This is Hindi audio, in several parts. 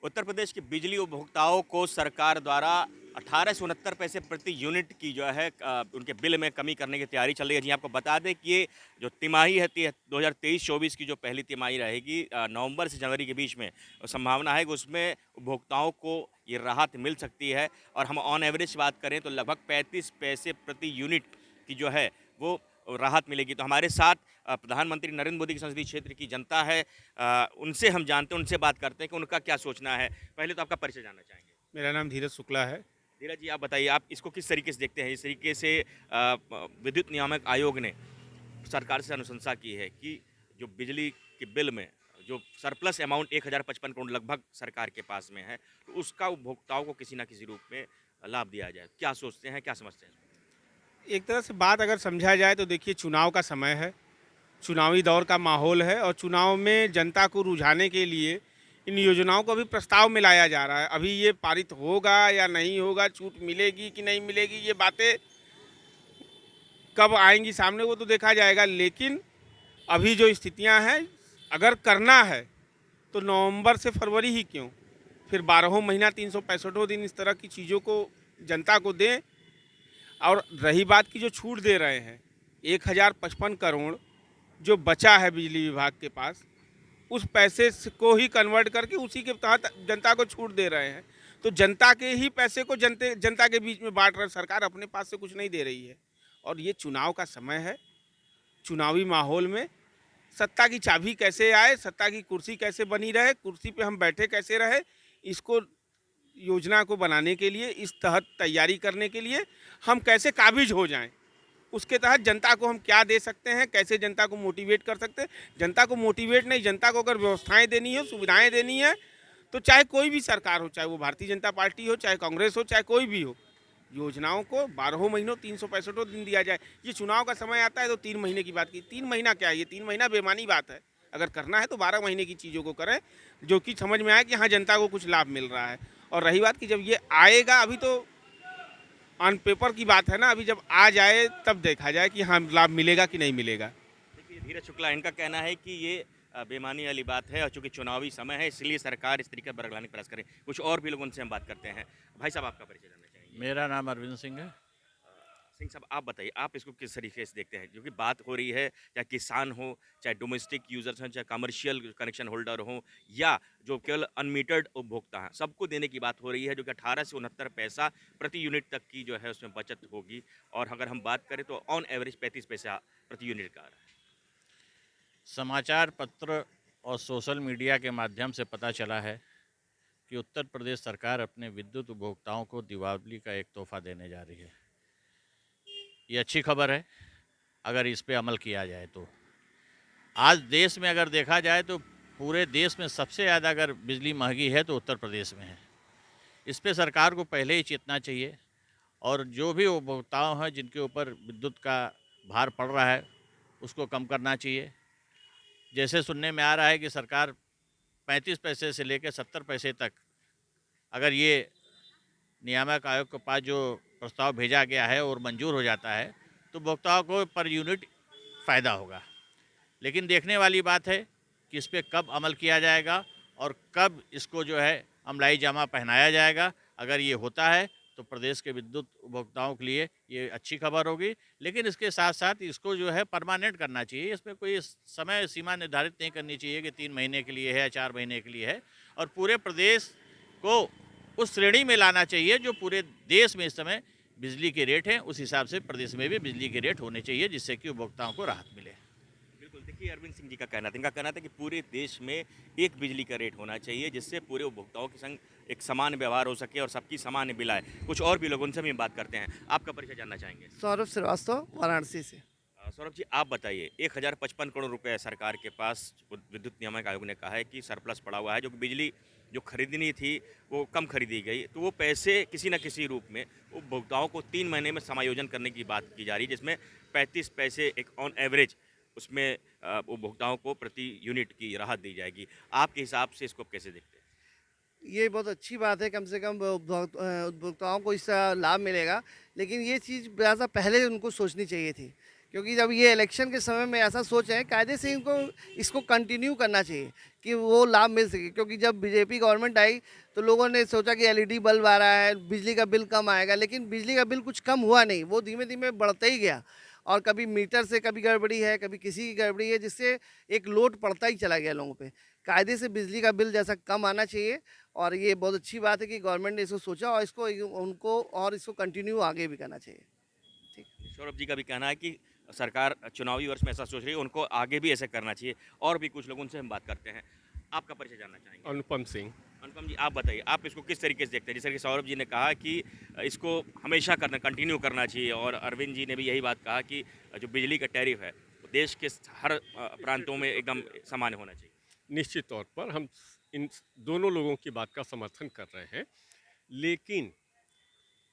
उत्तर प्रदेश के बिजली उपभोक्ताओं को सरकार द्वारा 1869 पैसे प्रति यूनिट की जो है उनके बिल में कमी करने की तैयारी चल रही है। जी आपको बता दें कि ये जो तिमाही है 2023-24 की जो पहली तिमाही रहेगी नवंबर से जनवरी के बीच में संभावना है कि उसमें उपभोक्ताओं को ये राहत मिल सकती है। और हम ऑन एवरेज बात करें तो लगभग 35 पैसे प्रति यूनिट की जो है वो राहत मिलेगी। तो हमारे साथ प्रधानमंत्री नरेंद्र मोदी के संसदीय क्षेत्र की जनता है, उनसे हम जानते हैं, उनसे बात करते हैं कि उनका क्या सोचना है। पहले तो आपका परिचय जानना चाहेंगे। मेरा नाम धीरज शुक्ला है। धीरज जी, आप बताइए, आप इसको किस तरीके से देखते हैं? इस तरीके से विद्युत नियामक आयोग ने सरकार से अनुशंसा की है कि जो बिजली के बिल में जो सरप्लस अमाउंट 1055 करोड़ लगभग सरकार के पास में है, तो उसका उपभोक्ताओं को किसी न किसी रूप में लाभ दिया जाए। क्या सोचते हैं, क्या समझते हैं? एक तरह से बात अगर समझा जाए तो देखिए, चुनाव का समय है, चुनावी दौर का माहौल है और चुनाव में जनता को रुझाने के लिए इन योजनाओं को अभी प्रस्ताव में लाया जा रहा है। अभी ये पारित होगा या नहीं होगा, छूट मिलेगी कि नहीं मिलेगी, ये बातें कब आएंगी सामने वो तो देखा जाएगा। लेकिन अभी जो स्थितियां हैं, अगर करना है तो नवंबर से फरवरी ही क्यों, फिर 12 महीना 365 दिन इस तरह की चीज़ों को जनता को दें। और रही बात की जो छूट दे रहे हैं, 1055 करोड़ जो बचा है बिजली विभाग के पास, उस पैसे को ही कन्वर्ट करके उसी के तहत जनता को छूट दे रहे हैं। तो जनता के ही पैसे को जनता के बीच में बांट रहे, सरकार अपने पास से कुछ नहीं दे रही है। और ये चुनाव का समय है, चुनावी माहौल में सत्ता की चाबी कैसे आए, सत्ता की कुर्सी कैसे बनी रहे, कुर्सी पे हम बैठे कैसे रहे, इसको योजना को बनाने के लिए, इस तहत तैयारी करने के लिए हम कैसे काबिज हो जाएं, उसके तहत जनता को हम क्या दे सकते हैं, कैसे जनता को मोटिवेट कर सकते हैं। जनता को मोटिवेट नहीं, जनता को अगर व्यवस्थाएं देनी है, सुविधाएं देनी है, तो चाहे कोई भी सरकार हो, चाहे वो भारतीय जनता पार्टी हो, चाहे कांग्रेस हो, चाहे कोई भी हो, योजनाओं को 12 महीनों 365 दिन दिया जाए। ये चुनाव का समय आता है तो 3 महीने की बात की, 3 महीना क्या है, ये 3 महीना बेमानी बात है। अगर करना है तो 12 महीने की चीज़ों को करें, जो कि समझ में आए कि हाँ, जनता को कुछ लाभ मिल रहा है। और रही बात कि जब ये आएगा, अभी तो ऑन पेपर की बात है ना, अभी जब आ जाए तब देखा जाए कि हाँ, लाभ मिलेगा कि नहीं मिलेगा। देखिए, धीरज शुक्ला, इनका कहना है कि ये बेईमानी वाली बात है और चूंकि चुनावी समय है इसलिए सरकार इस तरीके पर बरगलाने का प्रयास करे। कुछ और भी लोग, उनसे हम बात करते हैं। भाई साहब, आपका परिचय जानना चाहेंगे। मेरा नाम अरविंद सिंह है। सिंह साहब, आप बताइए, आप इसको किस तरीके से देखते हैं? क्योंकि बात हो रही है, चाहे किसान हो, चाहे डोमेस्टिक यूजर्स हैं, चाहे कमर्शियल कनेक्शन होल्डर हो, या जो केवल अनमीटर्ड उपभोक्ता हैं, सबको देने की बात हो रही है, जो कि 18 से 69 पैसा प्रति यूनिट तक की जो है उसमें बचत होगी। और अगर हम बात करें तो ऑन एवरेज 35 पैसा प्रति यूनिट का आ रहा है। समाचार पत्र और सोशल मीडिया के माध्यम से पता चला है कि उत्तर प्रदेश सरकार अपने विद्युत उपभोक्ताओं को दीपावली का एक तोहफा देने जा रही है। ये अच्छी खबर है अगर इस पे अमल किया जाए तो। आज देश में अगर देखा जाए तो पूरे देश में सबसे ज़्यादा अगर बिजली महंगी है तो उत्तर प्रदेश में है। इस पे सरकार को पहले ही चेतना चाहिए और जो भी उपभोक्ताओं हैं जिनके ऊपर विद्युत का भार पड़ रहा है उसको कम करना चाहिए। जैसे सुनने में आ रहा है कि सरकार 35 पैसे से लेकर 70 पैसे तक, अगर ये नियामक आयोग के पास जो प्रस्ताव भेजा गया है और मंजूर हो जाता है तो उपभोक्ताओं को पर यूनिट फ़ायदा होगा। लेकिन देखने वाली बात है कि इस पर कब अमल किया जाएगा और कब इसको जो है अमलाई जामा पहनाया जाएगा। अगर ये होता है तो प्रदेश के विद्युत उपभोक्ताओं के लिए ये अच्छी खबर होगी। लेकिन इसके साथ साथ इसको जो है परमानेंट करना चाहिए। इसमें कोई समय सीमा निर्धारित नहीं करनी चाहिए कि 3 महीने के लिए है या 4 महीने के लिए है, और पूरे प्रदेश को उस श्रेणी में लाना चाहिए जो पूरे देश में इस समय बिजली के रेट हैं, उस हिसाब से प्रदेश में भी बिजली के रेट होने चाहिए जिससे कि उपभोक्ताओं को राहत मिले। बिल्कुल, देखिए, अरविंद सिंह जी का कहना था, इनका कहना था कि पूरे देश में एक बिजली का रेट होना चाहिए जिससे पूरे उपभोक्ताओं के संग एक समान व्यवहार हो सके और सबकी समान बिल आए। कुछ और भी लोग, उनसे भी हम बात करते हैं। आपका परिचय जानना चाहेंगे। सौरभ श्रीवास्तव, वाराणसी से। सौरभ जी, आप बताइए, 1055 करोड़ रुपए सरकार के पास विद्युत नियामक आयोग ने कहा है कि सरप्लस पड़ा हुआ है, जो कि बिजली जो खरीदनी थी वो कम खरीदी गई, तो वो पैसे किसी न किसी रूप में उपभोक्ताओं को 3 महीने में समायोजन करने की बात की जा रही है, जिसमें 35 पैसे एक ऑन एवरेज उसमें उपभोक्ताओं को प्रति यूनिट की राहत दी जाएगी। आपके हिसाब से इसको कैसे देखते हैं? ये बहुत अच्छी बात है, कम से कम उपभोक्ताओं को इसका लाभ मिलेगा। लेकिन ये चीज़ ज़्यादा पहले उनको सोचनी चाहिए थी क्योंकि जब ये इलेक्शन के समय में ऐसा सोच है, कायदे से इनको इसको कंटिन्यू करना चाहिए कि वो लाभ मिल सके। क्योंकि जब बीजेपी गवर्नमेंट आई तो लोगों ने सोचा कि एलईडी बल्ब आ रहा है, बिजली का बिल कम आएगा, लेकिन बिजली का बिल कुछ कम हुआ नहीं, वो धीमे धीमे बढ़ता ही गया। और कभी मीटर से कभी गड़बड़ी है, कभी किसी की गड़बड़ी है, जिससे एक लोड पड़ता ही चला गया लोगों पे। कायदे से बिजली का बिल जैसा कम आना चाहिए, और ये बहुत अच्छी बात है कि गवर्नमेंट ने इसको सोचा और इसको उनको और इसको कंटिन्यू आगे भी करना चाहिए। सौरभ जी का भी कहना है कि सरकार चुनावी वर्ष में ऐसा सोच रही है, उनको आगे भी ऐसा करना चाहिए। और भी कुछ लोगों से हम बात करते हैं। आपका परिचय जानना चाहेंगे? अनुपम सिंह। अनुपम जी, आप बताइए, आप इसको किस तरीके से देखते हैं? जैसे कि सौरभ जी ने कहा कि इसको हमेशा कंटिन्यू करना चाहिए, और अरविंद जी ने भी यही बात कहा कि जो बिजली का टैरिफ है वो देश के हर प्रांतों में एकदम सामान्य होना चाहिए। निश्चित तौर पर हम इन दोनों लोगों की बात का समर्थन कर रहे हैं, लेकिन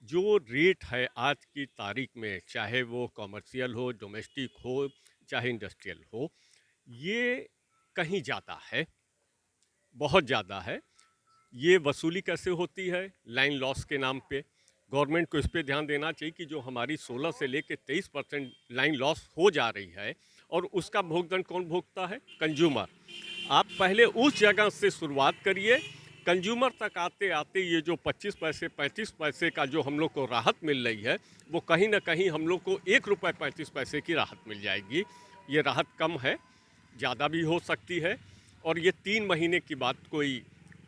जो रेट है आज की तारीख में, चाहे वो कॉमर्शियल हो, डोमेस्टिक हो, चाहे इंडस्ट्रियल हो, ये कहीं ज़्यादा है, बहुत ज़्यादा है। ये वसूली कैसे होती है? लाइन लॉस के नाम पे। गवर्नमेंट को इस पे ध्यान देना चाहिए कि जो हमारी 16 से लेकर 23% लाइन लॉस हो जा रही है, और उसका भुगतान कौन भुगता है? कंज्यूमर। आप पहले उस जगह से शुरुआत करिए। कंज्यूमर तक आते आते ये जो 25 पैसे 35 पैसे का जो हम लोग को राहत मिल रही है, वो कहीं ना कहीं हम लोग को 1 रुपये 35 पैसे की राहत मिल जाएगी। ये राहत कम है, ज़्यादा भी हो सकती है, और ये 3 महीने की बात कोई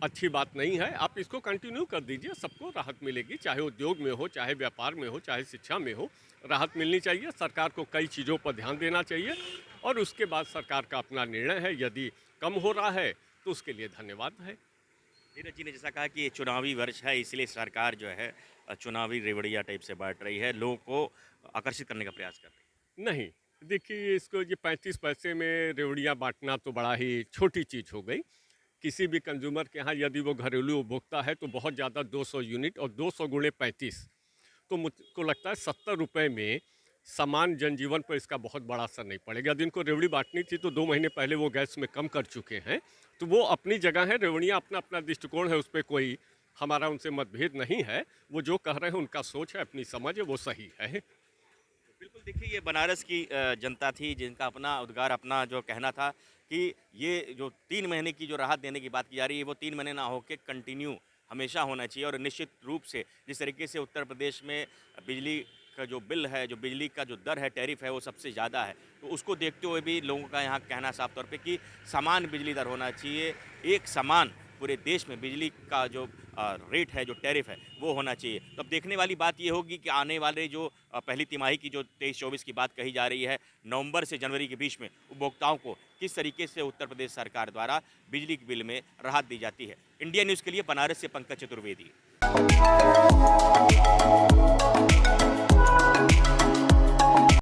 अच्छी बात नहीं है। आप इसको कंटिन्यू कर दीजिए, सबको राहत मिलेगी, चाहे उद्योग में हो, चाहे व्यापार में हो, चाहे शिक्षा में हो, राहत मिलनी चाहिए। सरकार को कई चीज़ों पर ध्यान देना चाहिए, और उसके बाद सरकार का अपना निर्णय है। यदि कम हो रहा है तो उसके लिए धन्यवाद है। नीरज जी ने जैसा कहा कि ये चुनावी वर्ष है, इसलिए सरकार जो है चुनावी रेवड़िया टाइप से बांट रही है, लोगों को आकर्षित करने का प्रयास कर रही है। नहीं, देखिए, इसको ये 35 पैसे में रेवड़ियाँ बांटना तो बड़ा ही छोटी चीज़ हो गई। किसी भी कंज्यूमर के यहाँ यदि वो घरेलू उपभोक्ता है तो बहुत ज़्यादा 200 यूनिट, और 200 गुणे 35, तो मुझको लगता है 70 रुपये में सामान्य जनजीवन पर इसका बहुत बड़ा असर नहीं पड़ेगा। यदि इनको रेवड़ी बांटनी थी तो 2 महीने पहले वो गैस में कम कर चुके हैं, तो वो अपनी जगह है। रेवड़ियाँ अपना अपना दृष्टिकोण है, उस पर कोई हमारा उनसे मतभेद नहीं है। वो जो कह रहे हैं उनका सोच है, अपनी समझ है, वो सही है। बिल्कुल, देखिए, ये बनारस की जनता थी जिनका अपना उद्गार, अपना जो कहना था कि ये जो 3 महीने की जो राहत देने की बात की जा रही है, वो 3 महीने ना होकर कंटिन्यू हमेशा होना चाहिए। और निश्चित रूप से जिस तरीके से उत्तर प्रदेश में बिजली का जो बिल है, जो बिजली का जो दर है, टैरिफ है, वो सबसे ज़्यादा है, तो उसको देखते हुए भी लोगों का यहाँ कहना साफ तौर पे कि समान बिजली दर होना चाहिए, एक समान पूरे देश में बिजली का जो रेट है, जो टैरिफ है, वो होना चाहिए। तो अब देखने वाली बात ये होगी कि आने वाले जो पहली तिमाही की जो 23-24 की बात कही जा रही है, नवंबर से जनवरी के बीच में उपभोक्ताओं को किस तरीके से उत्तर प्रदेश सरकार द्वारा बिजली के बिल में राहत दी जाती है। इंडिया न्यूज़ के लिए बनारस से पंकज चतुर्वेदी।